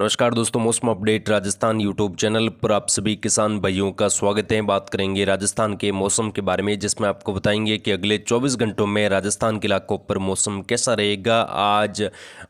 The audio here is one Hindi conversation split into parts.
नमस्कार दोस्तों, मौसम अपडेट राजस्थान यूट्यूब चैनल पर आप सभी किसान भाइयों का स्वागत है। बात करेंगे राजस्थान के मौसम के बारे में, जिसमें आपको बताएंगे कि अगले 24 घंटों में राजस्थान के इलाकों पर मौसम कैसा रहेगा। आज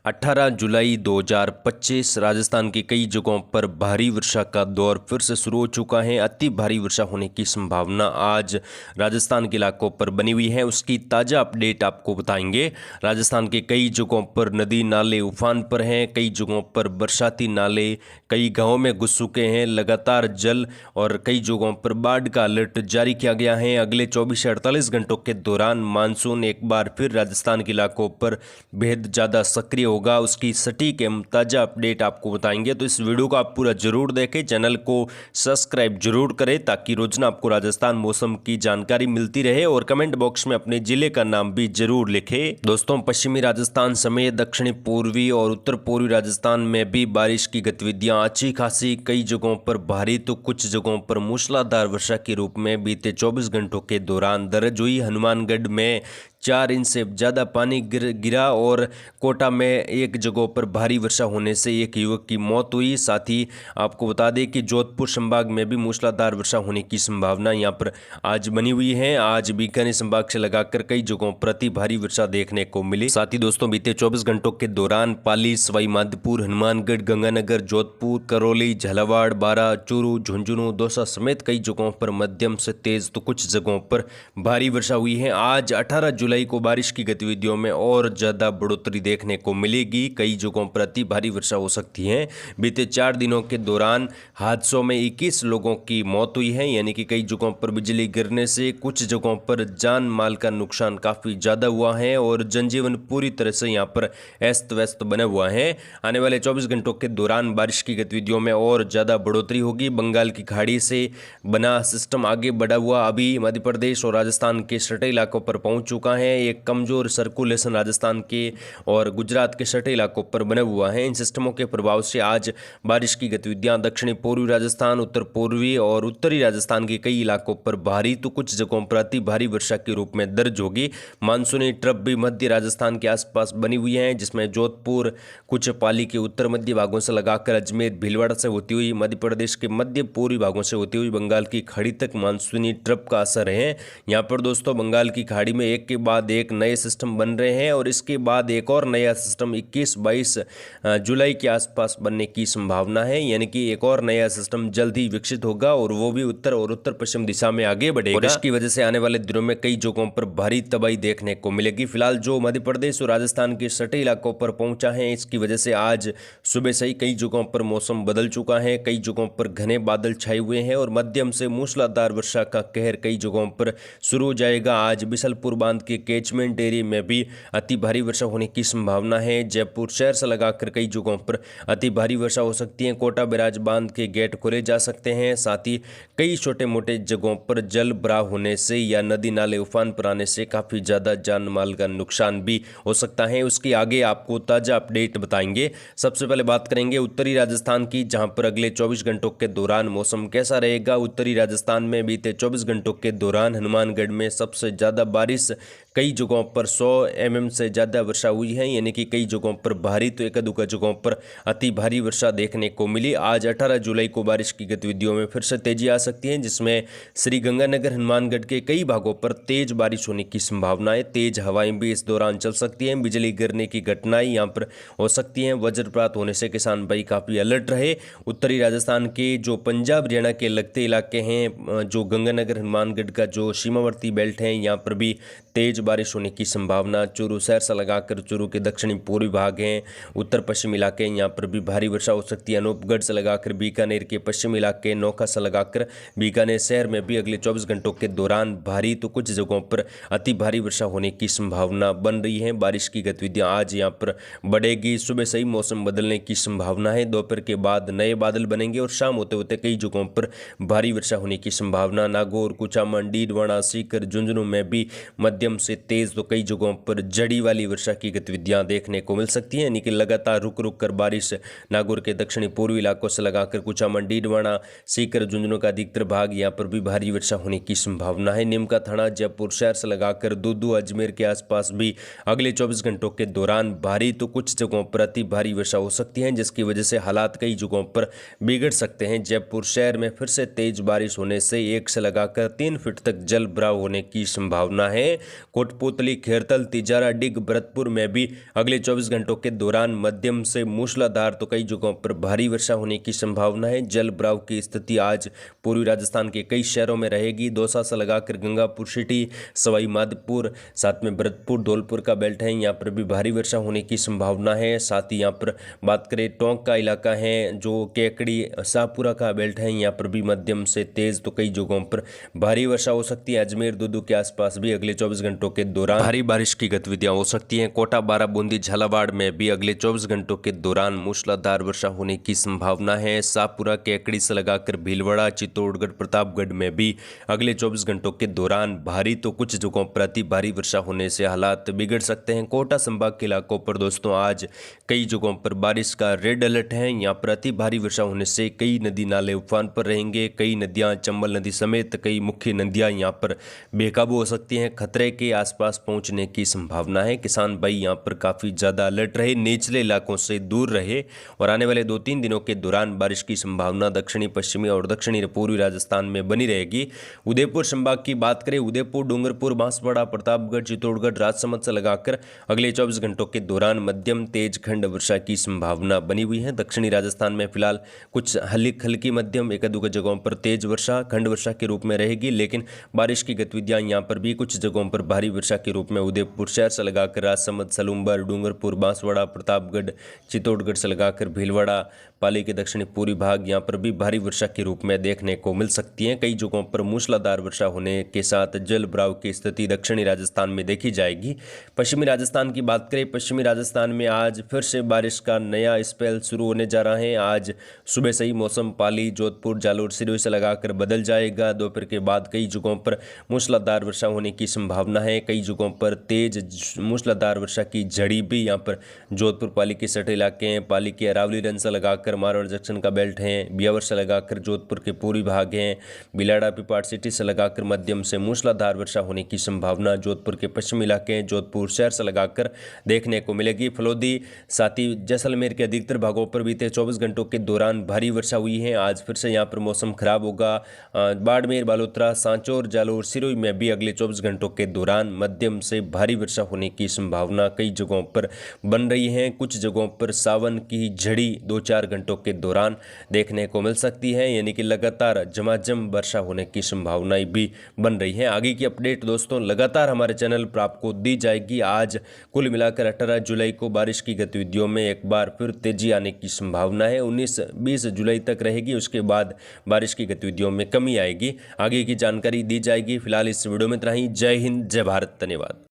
18 जुलाई 2025 राजस्थान की कई जगहों पर भारी वर्षा का दौर फिर से शुरू हो चुका है। अति भारी वर्षा होने की संभावना आज राजस्थान के इलाकों पर बनी हुई है, उसकी ताज़ा अपडेट आपको बताएंगे। राजस्थान के कई जगहों पर नदी नाले उफान पर हैं, कई जगहों पर बरसाती नाले कई गांवों में घुस चुके हैं, लगातार जल और कई जगहों पर बाढ़ का अलर्ट जारी किया गया है। अगले 24 से 48 घंटों के दौरान मानसून एक बार फिर राजस्थान के इलाकों पर बेहद ज़्यादा सक्रिय होगा, उसकी सटीक एवं ताज़ा अपडेट आपको बताएंगे। तो इस वीडियो को आप पूरा जरूर देखें, चैनल को सब्सक्राइब जरूर करें ताकि रोजाना आपको राजस्थान मौसम की जानकारी मिलती रहे, और कमेंट बॉक्स में अपने जिले का नाम भी जरूर लिखें। दोस्तों, पश्चिमी राजस्थान समेत दक्षिणी पूर्वी और उत्तर पूर्वी राजस्थान में भी बारिश की गतिविधियां अच्छी खासी, कई जगहों पर भारी तो कुछ जगहों पर मूसलाधार वर्षा के रूप में बीते 24 घंटों के दौरान दर्ज हुई। हनुमानगढ़ में 4 इंच से ज़्यादा पानी गिरा और कोटा में एक जगहों पर भारी वर्षा होने से एक युवक की मौत हुई। साथ ही आपको बता दें कि जोधपुर संभाग में भी मूसलाधार वर्षा होने की संभावना यहां पर आज बनी हुई है। आज बीकानेर संभाग से लगाकर कई जगहों पर अति भारी वर्षा देखने को मिली। साथ ही दोस्तों, बीते 24 घंटों के दौरान पाली, सवाई माधोपुर, हनुमानगढ़, गंगानगर, जोधपुर, करौली, झालावाड़, बारां, चूरू, झुंझुनू, दौसा समेत कई जगहों पर मध्यम से तेज तो कुछ जगहों पर भारी वर्षा हुई है। आज 18 जुलाई को बारिश की गतिविधियों में और ज़्यादा बढ़ोतरी देखने को मिलेगी, कई जगहों पर अति भारी वर्षा हो सकती है। बीते 4 दिनों के दौरान हादसों में 21 लोगों की मौत हुई है, यानी कि कई जगहों पर बिजली गिरने से कुछ जगहों पर जान माल का नुकसान काफ़ी ज़्यादा हुआ है और जनजीवन पूरी तरह से यहाँ पर अस्त व्यस्त बना हुआ है। आने वाले 24 घंटों के दौरान बारिश की गतिविधियों में और ज़्यादा बढ़ोतरी होगी। बंगाल की खाड़ी से बना सिस्टम आगे बढ़ा हुआ अभी मध्य प्रदेश और राजस्थान के सटे इलाकों पर पहुंच चुका है। एक कमजोर सर्कुलेशन राजस्थान के और गुजरात के सटे इलाकों पर बना हुआ है। इन सिस्टमों के प्रभाव से आज बारिश की गतिविधियां दक्षिणी पूर्वी राजस्थान, उत्तर पूर्वी और उत्तरी राजस्थान के कई इलाकों पर भारी तो कुछ जगहों पर अति भारी वर्षा के रूप में दर्ज होगी। मानसूनी ट्रफ भी मध्य राजस्थान के आसपास बनी हुई है, जिसमें जोधपुर, कुछ पाली के उत्तर मध्य भागों से लगाकर अजमेर, भीलवाड़ा से होती हुई मध्य प्रदेश के मध्य पूर्वी भागों से होती हुई बंगाल की खाड़ी तक मानसूनी ट्रफ का असर है। यहाँ पर दोस्तों, बंगाल की खाड़ी में एक के बाद एक नए सिस्टम बन रहे हैं और इसके बाद एक और नया सिस्टम 21-22 जुलाई के आसपास बनने की संभावना है, यानी कि एक और नया सिस्टम जल्द ही विकसित होगा और वो भी उत्तर और उत्तर पश्चिम दिशा में आगे बढ़ेगा और इसकी वजह से आने वाले दिनों में कई जगहों पर भारी तबाही देखने को मिलेगी। फिलहाल जो मध्य प्रदेश और राजस्थान के सटे इलाकों पर पहुंचा है, इसकी वजह से आज सुबह से ही कई जगहों पर मौसम बदल चुका है। कई जगहों पर घने बादल छाए हुए हैं और मध्यम से मूसलाधार वर्षा का कहर कई जगहों पर शुरू हो जाएगा। आज बिशलपुर बांध के कैचमेंट एरिया में भी अति भारी वर्षा होने की संभावना है। जयपुर शहर से लगाकर कई जगहों पर अति भारी वर्षा हो सकती है। कोटा बैराज बांध के गेट खोले जा सकते हैं। साथ ही कई छोटे मोटे जगहों पर जल भराव होने से या नदी नाले उफान पर आने से काफ़ी ज़्यादा जान माल का नुकसान भी हो सकता है। उसके आगे आपको ताज़ा अपडेट बताएंगे। सबसे पहले बात करेंगे उत्तरी राजस्थान की, जहां पर अगले 24 घंटों के दौरान मौसम कैसा रहेगा। उत्तरी राजस्थान में बीते 24 घंटों के दौरान हनुमानगढ़ में सबसे ज़्यादा बारिश, कई जगहों पर 100 mm से ज़्यादा वर्षा हुई है, यानी कि कई जगहों पर भारी तो एक आध जगहों पर अति भारी वर्षा देखने को मिली। आज 18 जुलाई को बारिश की गतिविधियों में फिर से तेजी आ सकती है, जिसमें श्री गंगानगर, हनुमानगढ़ के कई भागों पर तेज बारिश होने की संभावना है। तेज हवाएं भी इस दौरान चल सकती हैं, बिजली गिरने की घटनाएं यहाँ पर हो सकती हैं। वज्रपात होने से किसान भाई काफ़ी अलर्ट रहे। उत्तरी राजस्थान के जो पंजाब हरियाणा के लगते इलाके हैं, जो गंगानगर, हनुमानगढ़ का जो सीमावर्ती बेल्ट है, यहाँ पर भी तेज बारिश होने की संभावना। चूरू शहर से लगाकर चूरू के दक्षिणी पूर्वी भाग हैं, उत्तर पश्चिम इलाके, यहाँ पर भी भारी वर्षा हो सकती है। अनूपगढ़ से लगाकर बीकानेर के पश्चिमी इलाके, नौखा से लगाकर बीकानेर शहर में भी अगले 24 घंटों के दौरान भारी तो कुछ जगहों पर अति भारी वर्षा होने की संभावना बन रही है। बारिश की गतिविधियां आज यहाँ पर बढ़ेगी। सुबह से ही मौसम बदलने की संभावना है, दोपहर के बाद नए बादल बनेंगे और शाम होते होते कई जगहों पर भारी वर्षा होने की संभावना। नागौर, कुचामन, डीडवाना, सीकर, झुंझुनू में भी मध्यम से से तेज तो कई जगहों पर जड़ी वाली वर्षा की गतिविधियां देखने को मिल सकती हैं, यानी कि लगातार रुक रुक कर बारिश नागौर के दक्षिणी पूर्वी इलाकों से लगाकर कुचामन, डीडवाना, सीकर, झुंझुनू का अधिकतर भाग यहाँ पर भी भारी वर्षा होने की संभावना है। नीमका थाना, जयपुर शहर से लगाकर दूदू, अजमेर के आसपास भी अगले 24 घंटों के दौरान भारी तो कुछ जगहों पर अति भारी वर्षा हो सकती है, जिसकी वजह से हालात कई जगहों पर बिगड़ सकते हैं। जयपुर शहर में फिर से तेज बारिश होने से 1 से लगाकर 3 फीट तक जल भराव होने की संभावना है। कोटपुतली, खेरतल, तिजारा, डिग, भरतपुर में भी अगले 24 घंटों के दौरान मध्यम से मूसलाधार तो कई जगहों पर भारी वर्षा होने की संभावना है। जल भराव की स्थिति आज पूर्वी राजस्थान के कई शहरों में रहेगी। दौसा से लगाकर गंगापुर सिटी, सवाई माधोपुर, साथ में भरतपुर, धौलपुर का बेल्ट है, यहाँ पर भी भारी वर्षा होने की संभावना है। साथ ही यहाँ पर बात करें टोंक का इलाका है, जो केकड़ी, शाहपुरा का बेल्ट है, यहाँ पर भी मध्यम से तेज तो कई जगहों पर भारी वर्षा हो सकती है। अजमेर, दूदू के आसपास भी अगले 24 घंटों के दौरान भारी बारिश की गतिविधियां हो सकती हैं। कोटा, बारा, बूंदी, झालावाड़ में भी अगले 24 घंटों के दौरान मूसलाधार वर्षा होने की संभावना है। शाहपुरा, केकड़ी से लगाकर भीलवाड़ा, चित्तौड़गढ़, प्रतापगढ़ में भी अगले 24 घंटों के दौरान भारी तो कुछ जगहों पर अति भारी वर्षा होने से हालात बिगड़ सकते हैं। कोटा संभाग के इलाकों पर दोस्तों आज कई जगहों पर बारिश का रेड अलर्ट है। यहाँ पर अति भारी वर्षा होने से कई नदी नाले उफान पर रहेंगे। कई नदियां, चंबल नदी समेत कई मुख्य नदियां यहाँ पर बेकाबू हो सकती हैं। खतरे के आसपास पहुंचने की संभावना है। किसान भाई यहाँ पर काफ़ी ज़्यादा अलर्ट रहे, निचले इलाकों से दूर रहे और आने वाले 2-3 दिनों के दौरान बारिश की संभावना दक्षिणी पश्चिमी और दक्षिणी पूर्वी राजस्थान में बनी रहेगी। उदयपुर संभाग की बात करें, उदयपुर, डूंगरपुर, बांसवाड़ा, प्रतापगढ़, चित्तौड़गढ़, राजसमंद से लगाकर अगले 24 घंटों के दौरान मध्यम तेज खंड वर्षा की संभावना बनी हुई है। दक्षिणी राजस्थान में फिलहाल कुछ हल्की मध्यम एक दो जगहों पर तेज वर्षा, खंड वर्षा के रूप में रहेगी, लेकिन बारिश की गतिविधियां यहाँ पर भी कुछ जगहों पर भारी वर्षा के रूप में उदयपुर शहर से लगाकर राजसमंद, सलूम्बर, डूंगरपुर, बांसवाड़ा, प्रतापगढ़, चित्तौड़गढ़ से लगाकर भीलवाड़ा, पाली के दक्षिणी पूर्वी भाग यहाँ पर भी भारी वर्षा के रूप में देखने को मिल सकती है। कई जगहों पर मूसलाधार वर्षा होने के साथ जल भराव की स्थिति दक्षिणी राजस्थान में देखी जाएगी। पश्चिमी राजस्थान की बात करें, पश्चिमी राजस्थान में आज फिर से बारिश का नया स्पेल शुरू होने जा रहा है। आज सुबह से ही मौसम पाली, जोधपुर, जालोर, सिरोही से लगाकर बदल जाएगा। दोपहर के बाद कई जगहों पर मूसलाधार वर्षा होने की संभावना है। कई जगहों पर तेज मूसलाधार वर्षा की झड़ी भी यहाँ पर जोधपुर, पाली के सटे इलाके हैं, पाली के अरावली रन से लगाकर मारवाड़ जंक्शन का बेल्ट है, बियावर से लगाकर जोधपुर के पूर्वी भाग हैं, बिलाड़ा, पिपाट सिटी से लगाकर मध्यम से मूसलाधार वर्षा होने की संभावना जोधपुर के पश्चिमी इलाके हैं, जोधपुर शहर से लगाकर देखने को मिलेगी। फलोदी, साथ ही जैसलमेर के अधिकतर भागों पर बीते 24 घंटों के दौरान भारी वर्षा हुई है। आज फिर से यहाँ पर मौसम खराब होगा। बाड़मेर, बालोतरा, सांचौर, जालोर, सिरोही में भी अगले 24 घंटों के दौरान मध्यम से भारी वर्षा होने की संभावना कई जगहों पर बन रही है। कुछ जगहों पर सावन की झड़ी 2-4 घंटों के दौरान देखने को मिल सकती है, यानी कि लगातार झमाझम वर्षा होने की संभावनाएं भी बन रही है। आगे की अपडेट दोस्तों लगातार हमारे चैनल पर आपको दी जाएगी। आज कुल मिलाकर 18 जुलाई को बारिश की गतिविधियों में एक बार फिर तेजी आने की संभावना है। 19-20 जुलाई तक रहेगी, उसके बाद बारिश की गतिविधियों में कमी आएगी। आगे की जानकारी दी जाएगी। फिलहाल इस वीडियो में इतना ही। जय हिंद, जय भारत, धन्यवाद।